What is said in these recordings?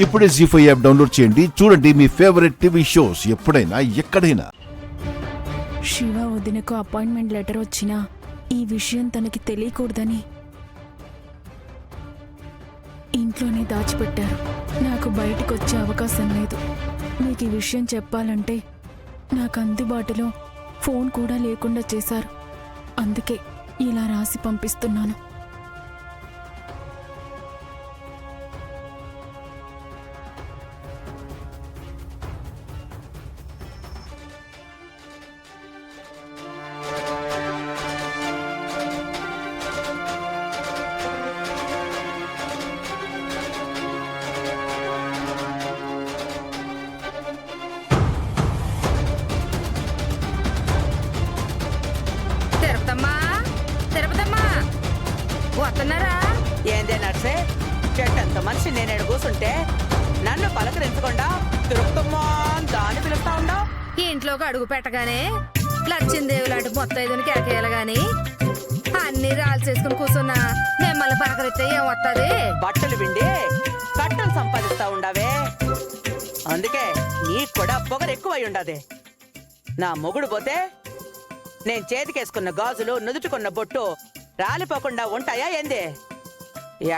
ఇప్పుడే జీ5 app download చేయండి. చూడండి మీ ఫేవరెట్ టీవీ షోస్ ఎప్పుడైనా ఎక్కడైనా. శివ వదినకు అపాయింట్మెంట్ లెటర్ వచ్చినా ఈ విషయం తనకి తెలియకూడదని ఇంట్లోనే దాచిపెట్టారు. నాకు బయటికి వచ్చే అవకాశం లేదు. మీకు ఈ విషయం చెప్పాలంటే నాకు అందుబాటులో ఫోన్ కూడా లేకుండా చేశారు. అందుకే ఇలా రాసి పంపిస్తున్నాను. వస్తున్నారా? ఏందే నర్సే, చెట్టంత మనిషి నేను ఎడ కూసుంటే నన్ను పలకరించకుండా తిరుగుతుమ్మా దాన్ని పిలుస్తా ఉండవు. ఈ ఇంట్లోకి అడుగు పెట్టగానే లచ్చిందేవి లాంటి మొత్తైదుని కేకేయాలి గాని అన్ని రాల్చేసుకుని కూర్చున్నా మిమ్మల్ని పలకరిస్తే ఏం వస్తుంది? బట్టలు విండి కట్టలు సంపాదిస్తా ఉండవే. అందుకే నీకు కూడా పొగరు ఎక్కువై ఉండదే. నా మొగుడు పోతే నేను చేతికేసుకున్న గాజులు నుదుచుకున్న బొట్టు రాలిపోకుండా ఉంటాయా ఏంది?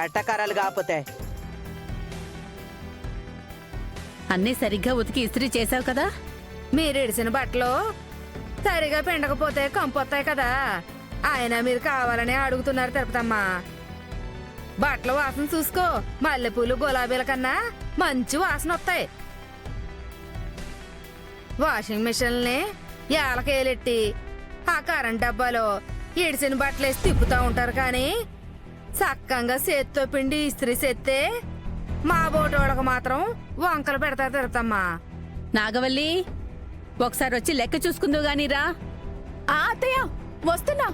ఎట్టకారాలు కాకపోతే అన్నీ సరిగ్గా ఉతికి ఇస్త్రీ చేసావు కదా? మీరు ఇడిసిన బట్టలు సరిగా పిండకపోతే కంపొత్తాయి కదా. ఆయన మీరు కావాలనే అడుగుతున్నారు తిరుపతమ్మా. బట్టల వాసన చూసుకో, మల్లెపూలు గులాబీల కన్నా మంచి వాసన వస్తాయి. వాషింగ్ మిషన్ని ఏలకేలెట్టి ఆ కరెంట్ డబ్బాలో ఇడిసిన బట్టలేసి తిప్పుతా ఉంటారు కానీ చక్కంగా చేత్తో పిండి ఇస్త్రీ చేస్తే మా బోటోళ్ళకు మాత్రం వంకలు పెడతారు తిరుపతమ్మా. నాగవల్లి, ఒకసారి వచ్చి లెక్క చూసుకుందో గానీరా. అత్తయ్య వస్తున్నా.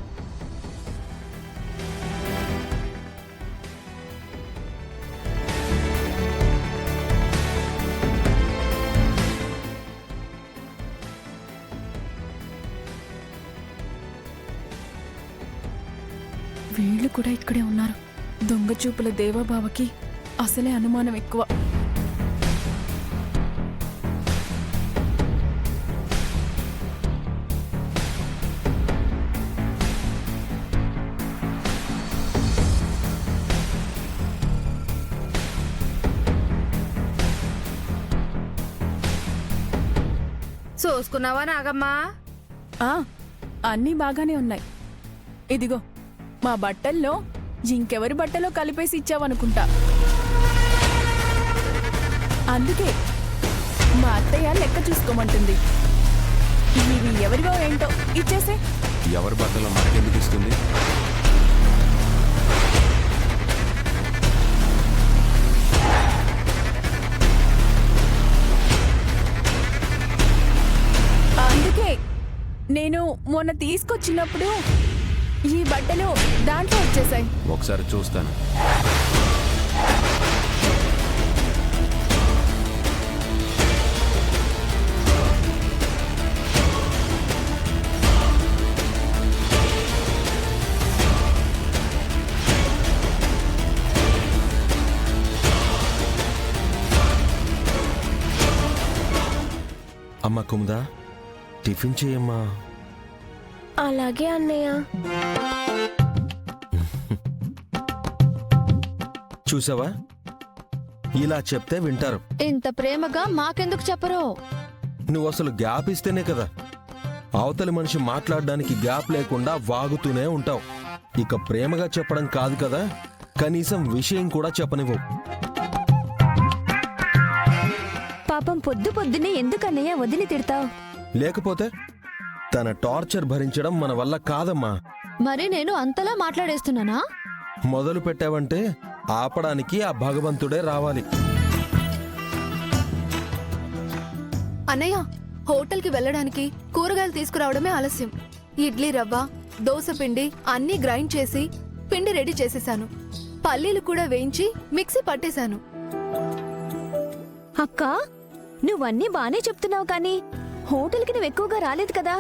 వీళ్ళు కూడా ఇక్కడే ఉన్నారు. దొంగ చూపుల దేవబావకి అసలే అనుమానం ఎక్కువ. చూసుకున్నావా నాగమ్మా? అన్నీ బాగానే ఉన్నాయి. ఇదిగో మా బట్టల్లో ఇంకెవరి బట్టలో కలిపేసి ఇచ్చావనుకుంటా. అందుకే మా అత్తయ్య లెక్క చూసుకోమంటుంది. ఇవి ఎవరివో ఏంటో ఇచ్చేసే. ఎవరి బట్టలో మనకెందుకు ఇస్తుంది? అందుకే నేను మొన్న తీసుకొచ్చినప్పుడు ఈ బట్టలు దాంట్లో వచ్చేసాయి. ఒకసారి చూస్తాను. అమ్మా కుముదా, టిఫిన్ చేయమ్మా. అలాగే అన్నయ్య. చూసావా, ఇలా చెప్తే వింటారు. ఇంత ప్రేమగా మాకెందుకు చెప్పరు? నువ్వు అసలు గ్యాప్ ఇస్తేనే కదా. అవతలి మనిషి మాట్లాడడానికి గ్యాప్ లేకుండా వాగుతూనే ఉంటావు. ఇక ప్రేమగా చెప్పడం కాదు కదా, కనీసం విషయం కూడా చెప్పనివ్వు. పాపం పొద్దు పొద్దునే ఎందుకన్నయ్య వదిలి తిడతావు? లేకపోతే తన టార్చర్ భరించడం మన వల్ల కాదమ్మా. మరి నేను అంతలా మాట్లాడేస్తున్నానా? మొదలు పెట్టావంటే ఆపడానికి ఆ భగవంతుడే రావాలి. అన్నయ్య, హోటల్కి వెళ్ళడానికి కూరగాయలు తీసుకురావడమే ఆలస్యం. ఇడ్లీ రవ్వ, దోశ పిండి అన్నీ గ్రైండ్ చేసి పిండి రెడీ చేసేశాను. పల్లీలు కూడా వేయించి మిక్సీ పట్టేశాను. అక్క, నువ్వన్నీ బానే చెప్తున్నావు కానీ హోటల్కి నువ్వు ఎక్కువగా రాలేదు కదా.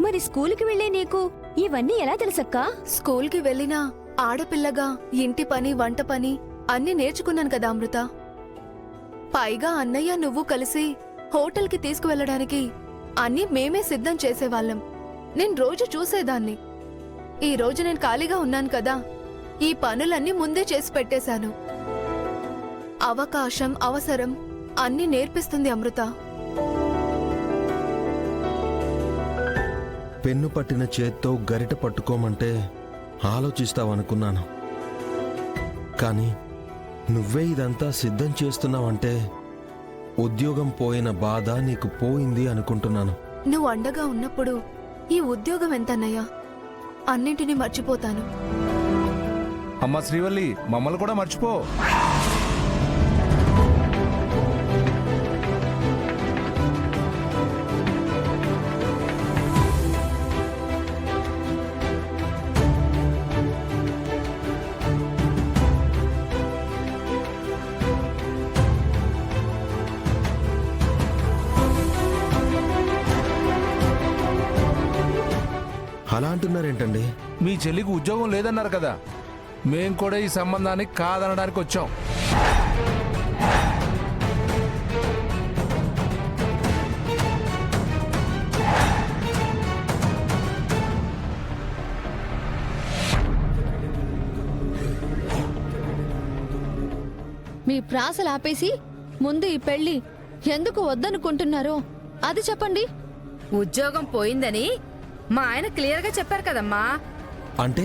మరి స్కూల్కి వెళ్లే నీకు ఇవన్నీ ఎలా తెలుసక్కా? స్కూల్కి వెళ్ళినా ఆడపిల్లగా ఇంటి పని వంట పని అన్నీ నేర్చుకున్నాను కదా అమృత. పైగా అన్నయ్య నువ్వు కలిసి హోటల్కి తీసుకువెళ్ళడానికి అన్నీ మేమే సిద్ధం చేసేవాళ్ళం. నేను రోజు చూసేదాన్ని. ఈ రోజు నేను ఖాళీగా ఉన్నాను కదా, ఈ పనులన్నీ ముందే చేసి పెట్టేశాను. అవకాశం, అవసరం అన్నీ నేర్పిస్తుంది అమృత. పెన్ను పట్టిన చేత్తో గరిట పట్టుకోమంటే ఆలోచిస్తావనుకున్నాను. కానీ నువ్వే ఇదంతా సిద్ధం చేస్తున్నావంటే ఉద్యోగం పోయిన బాధ నీకు పోయింది అనుకుంటున్నాను. నువ్వు అండగా ఉన్నప్పుడు ఈ ఉద్యోగం ఎంతన్నయ్యా, అన్నింటినీ మర్చిపోతాను. అమ్మ శ్రీవల్లి, మమ్మల్ని కూడా మర్చిపో. అలా అంటున్నారేంటండి? మీ చెల్లికి ఉద్యోగం లేదన్నారు కదా, మేం కూడా ఈ సంబంధానికి కాదనడానికి వచ్చాం. మీ ప్రాసలు ఆపేసి ముందు ఈ పెళ్లి ఎందుకు వద్దనుకుంటున్నారో అది చెప్పండి. ఉద్యోగం పోయిందని మా ఆయన క్లియర్గా చెప్పారు కదమ్మా. అంటే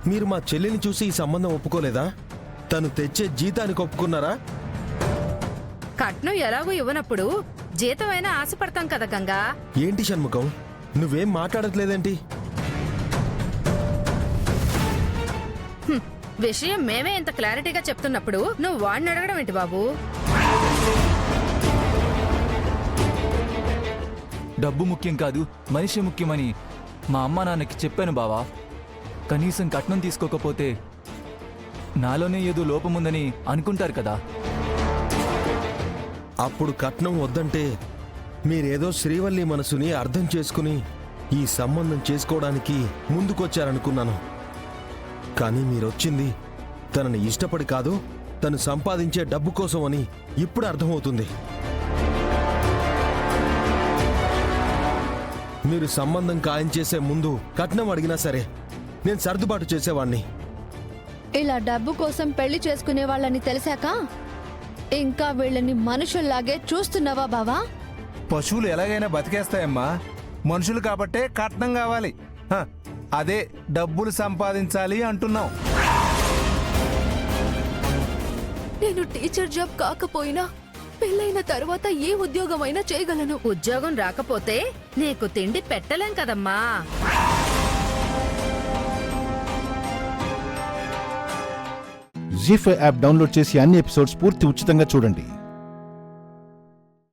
మీరు మా చెల్లిని చూసి ఈ సంబంధం ఒప్పుకోలేదా? తను తెచ్చే జీతానికి ఒప్పుకున్నారా? కట్నం ఎలాగో ఇవ్వనప్పుడు జీతమైనా ఆశపడతాం కదా గంగా. ఏంటి షణ్ముఖం, నువ్వేం మాట్లాడట్లేదేంటి? విషయం మేమే ఇంత క్లారిటీగా చెప్తున్నప్పుడు నువ్వు వాడిని అడగడం ఏంటి బాబు? డబ్బు ముఖ్యం కాదు, మనిషి ముఖ్యమని మా అమ్మ నాన్నకి చెప్పాను బావా. కనీసం కట్నం తీసుకోకపోతే నాలోనే ఏదో లోపముందని అనుకుంటారు కదా. అప్పుడు కట్నం వద్దంటే మీరేదో శ్రీవల్లి మనసుని అర్థం చేసుకుని ఈ సంబంధం చేసుకోవడానికి ముందుకొచ్చారనుకున్నాను. కానీ మీరొచ్చింది తనని ఇష్టపడి కాదు, తను సంపాదించే డబ్బు కోసం అని ఇప్పుడు అర్థమవుతుంది. మీరు సంబంధం ఖాయం చేసే ముందు కట్నం అడిగినా సరే నేను సర్దుబాటు చేసేవాణ్ణి. ఇలా డబ్బు కోసం పెళ్లి చేసుకునే వాళ్ళని తెలిసాక ఇంకా వీళ్ళని మనుషుల్లాగే చూస్తున్నావా బావా? పశువులు ఎలాగైనా బతికేస్తాయమ్మా, మనుషులు కాబట్టే కట్నం కావాలి. అదే డబ్బులు సంపాదించాలి అంటున్నాం. నేను టీచర్ జాబ్ కాకపోయినా పెళ్ళైన తర్వాత ఏ ఉద్యోగమైనా చేయగలను. ఉద్యోగం రాకపోతే నీకు తిండి పెట్టలేం కదమ్మా. జీ5 యాప్ డౌన్లోడ్ చేసి అన్ని ఎపిసోడ్స్ పూర్తి ఉచితంగా చూడండి.